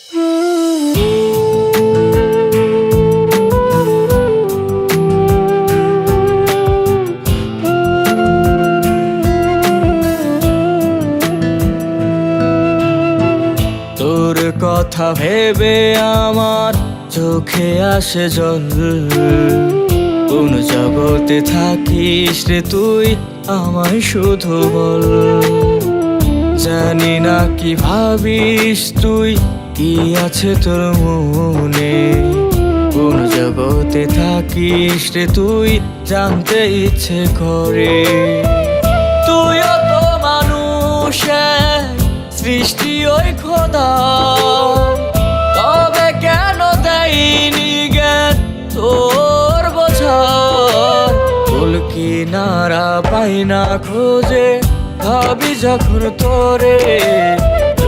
তোর কথা ভেবে আমার চোখে আসে জল। কোন জগতে থাকিস রে তুই, আমায় শুধু বল। জানি না কি ভাবিস তুই, কি আছে তোর মনে। কোন জগতে থাকিস রে তুই, জানতে ইচ্ছে করে। তুইও তো মানুষ, সৃষ্টি ওই খোদা, তবে কেন দেয়নি জ্ঞান তোর বোঝার। কুল কিনারা পাই না খোঁজে, ভাবি যখন তোরে।